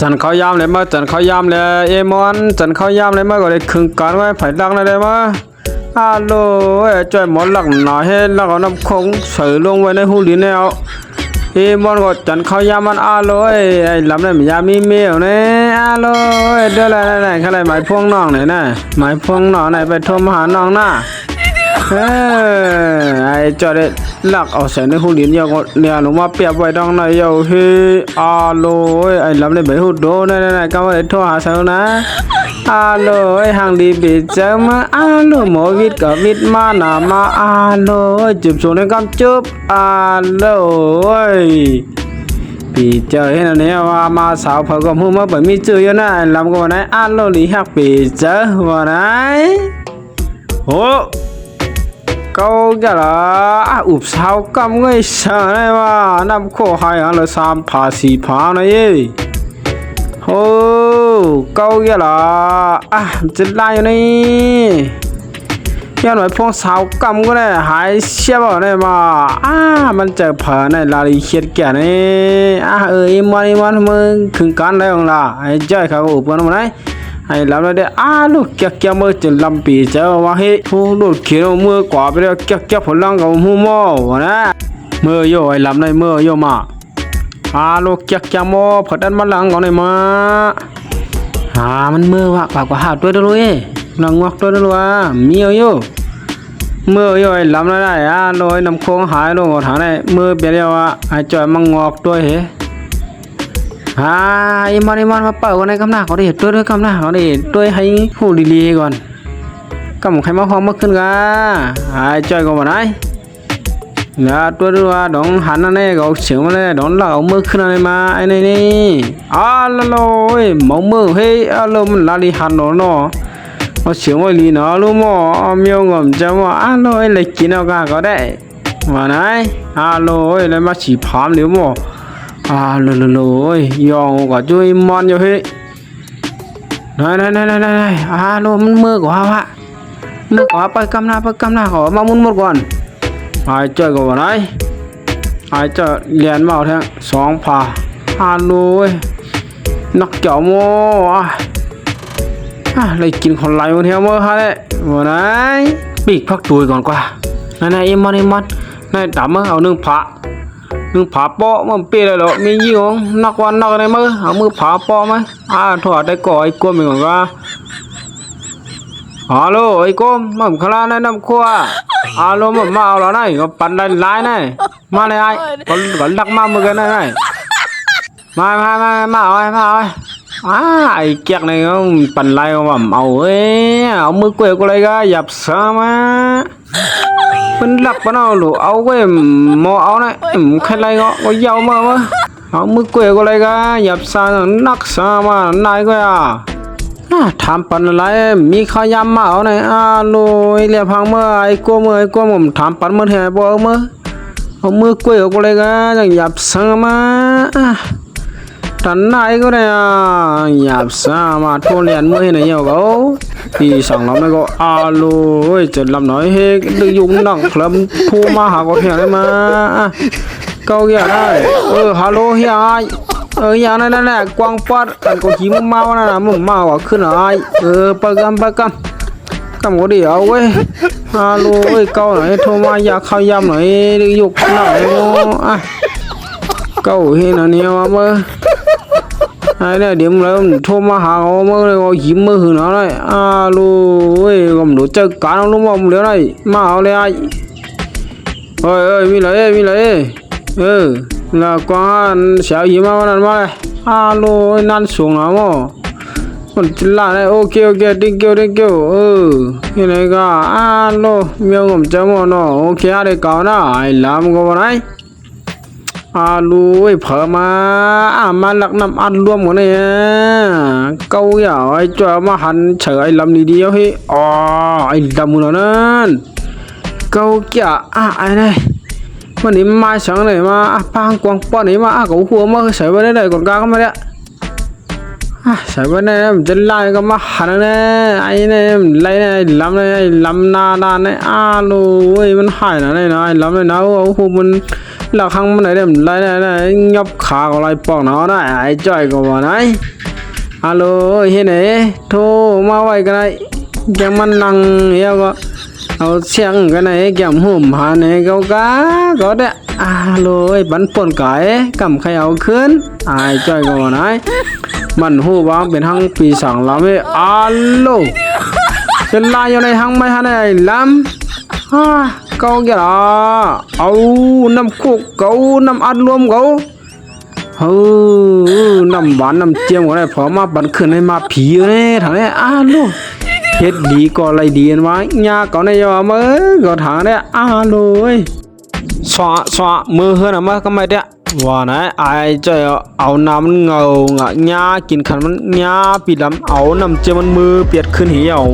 จันเขายามเลยมาจันเขายามเลยเอมอนจันเขายามเลยมาก็ได้ครึ่งการไว้ไผ่ลักเลยมาฮัลโหลจ่อยหมอนหลักหน่อยให้ลักเอาน้ำคงใส่ลงไว้ในหูดินแนวเอมอนก็จันเขายามมันฮัลโหลไอ้ลำนั้นมียามีเมียวเนี่ยฮัลโหลเดี๋ยวอะไรข้าไรหมายพวงน้องไหนน่ะหมายพวงน้องไหนไปโทรมาหาน้องน่ะไอ้จอดหลักเอาใส่ในหูดินยาวเนี่ยหนูมาเปียบไว้ตรงไหนยาวเฮ้ฮัลโหลไอ้ลำนี้ไปหูโดนนั่นก็มาโทรหาเสานะฮัลโหลไอ้ห่างดีบีเจอมาฮัลโหลหมอวิทย์กับวิทย์มาหนามาฮัลโหลจุบส่งในคำจุบฮัลโหลปีเจอเห็นเนี่ยว่ามาสาวเผากับหูมาแบบมีจืดอยู่นะลำก็วันไหนฮัลโหลนี่ฮักปีเจอวันไหนโอ้câu cái là ụp sao cầm cái sợ này mà năm khổ hai hắn là sam phá xì phá này ô câu cái là chết lại này cái nói phong sao cầm cái này hai xe vào này mà mình chờ phở này là đi chết kẻ này em ăn mừng khưng cán đây không là ai chơi khá ụp nó đấyไอ้ลำนั้นเด้ลูกเกี่ยมือจนลำปีเจ้าว่าเฮ้ผู้ลูกเขียวมือกว่าไปแล้วเกี่ยผลลังกับหูหม้อนะมือโยไอ้ลำในมือโยมาลูกเกี่ยหม้อผดันมาหลังของไหนมามันมือว่ะปากว่าหาตัวด้วยเลยหลังวักตัวด้วยมีโยมือโยไอ้ลำนั้นได้ลอยน้ำโค้งหายลงหาได้มือเปลี่ยนแล้วไอ้จอยมังงอกตัวเฮ้ไอ้มอนมาเปิดวันไหนกำหน้าเขาได้ตัวด้วยกำหน้าเขาได้ตัวให้หูดีๆก่อนกำใครมาห้องมาขึ้นกันไอ้จอยก็มาได้แล้วตัวด้วยดองหันนั่นเองเขาเฉียวมาเลยดองหลังเอามือขึ้นอะไรมาไอ้นี่โลยมองมือเฮ้ยโลมันลาลีหันเนาะเอาเฉียวมาลีเนาะรู้มั้งมีงมจะว่าโลยเลยกินเอาก็ได้มาไหนโลยเลยมาฉีพามเดี๋ยวมั้งเลยยองก็ช่วยมอนอยู่เฮ้ยนั่นโลมันมือกว่ามือกว่าไปกำหน้าขอมามุนหมดก่อนไอ้เจ้าก็ว่าไงไอ้เจ้าเรียนมาทั้งสองผ่าโลนักเจ้าโม่เลยกินคนไหลมาเที่ยวเมื่อฮะเลยว่าไงปีกพักตัวก่อนกว่านั่นเอ็มอนนั่นตามมาเอานึ่งผาปอมันเปรี้ยวเลยมียี่ห้อนักวันนักอะไรมั้งเอามือผาปอมั้ยถอดได้ก่อไอ้กลมไปก่อนว่าฮัลโหลไอ้กลมมันขลาในน้ำขั้วฮัลโหลมันมาเอาแล้วไงก็ปั่นลายนี่มาเลยไอ้ก็ดักมาเมื่อกี้นี่มาเอาไอ้เกียกนี่ก็ปั่นลายก็ว่าเอาเอามือกล้วยก็เลยก็หยับซ้ำมามันหลักปะเนาะหรือเอาไว้หมอเอาเนี่ยใครไรก็ยาวมาเอามือกล้วยก็เลยก็หยับซานักซามานายก็ทำปันอะไรมีข้าวยำมาเอาเนี่ยลอยเรียบพังเมื่อไอ้กัวผมทำปันเมื่อไหร่บ่เอามือกล้วยก็เลยก็หยับซามาตันนายก็ได้หยับซามาทุเรียนเมื่อไหร่เนี่ยก็ที่สั่งเราไม่ก็โลยจะลำหน่อยเฮกดึงยุงดังคลำพูมาหาก็เฮียได้มาเกาเฮียได้ฮัลโหลเฮียอย่างนั้นแหละกวางปัดกันก็ขี้มึงเมานะมึงเมาอ่ะขึ้นอะไรไปกันกำก็ดีเอาเว้ยฮัลโหลเกาหน่อยโทรมาอยากเข้ายำหน่อยดึงยุกหน่อยเกาเฮียเนี่ยว่าเมื่อไอ้เนี่ยเดี๋ยวเราโทรมาหาเขาเมื่อไรก็ยิ้มมือหืนเอาเลยลูกก็ไม่รู้จะการรู้มั้งเดี๋ยวไรมาเอาเลยเฮ้ยมีอะไรแล้วก็เสียยิ้มมาวันนั้นมาเลยลูกนั่นส่งหน่อยมั้งคนจิล่าเลยโอเคthank youยังไงก็ลูกมีเงินจะมั้งเนาะโอเคอะไรก่อนนะไอ้ลำก็วันไหนลูกเผอมามาหลักน้ำอัดรวมกันเนี่ยเกาอย่าไอ้จ้ามาหันเฉยไอ้ลำดีๆเฮ้ยไอ้ลำมือนั่นเกาเกี่ยไอ้เนี่ยวันนี้มาสั่งเลยมาพังกวางป้อนนี่มากูหัวมาใส่ไว้ได้ก่อนกลางก็มาเนี่ยใส่ไว้ได้มันจะไล่ก็มาหันเนี่ยไอ้เนี่ยไล่เนี่ยลำเนี่ยลำนาเนี่ยลูกมันหายนะเนี่ยไอ้ลำเนี่ยนะโอ้โหมัน là khăng này đem lại nhóc khá có lại bỏ nó này ai chơi có vào này alo hiện này thô mà vậy cái này cáiมันนังhiểu cóเอาเสียงcái này cáiหุ่มหาnày câu cá có đấy alo bắn pồn cái cầm khay áo khướn ai chơi có vào này mình hú bám bên hăng pì sảng lắm ấy alo cái lai vô này hăng mấy hăng này lắm câu kia đó năm cuộc câu năm ăn luôn câu năm bán năm chiêm cái này phó mà bắn khẩn này mà phí này thằng này alo hết đi có lại điên mà nhà có này giờ mới có thằng đấy alo ơi xóa mưa hơn là mà cái mày đấyว่านะไอ้เจ้าเอาน้ำมันเงางะหญ้ากินขันมันหญ้าปีดำเอาน้ำเจมันมือเปียดขึ้นเหี่ยว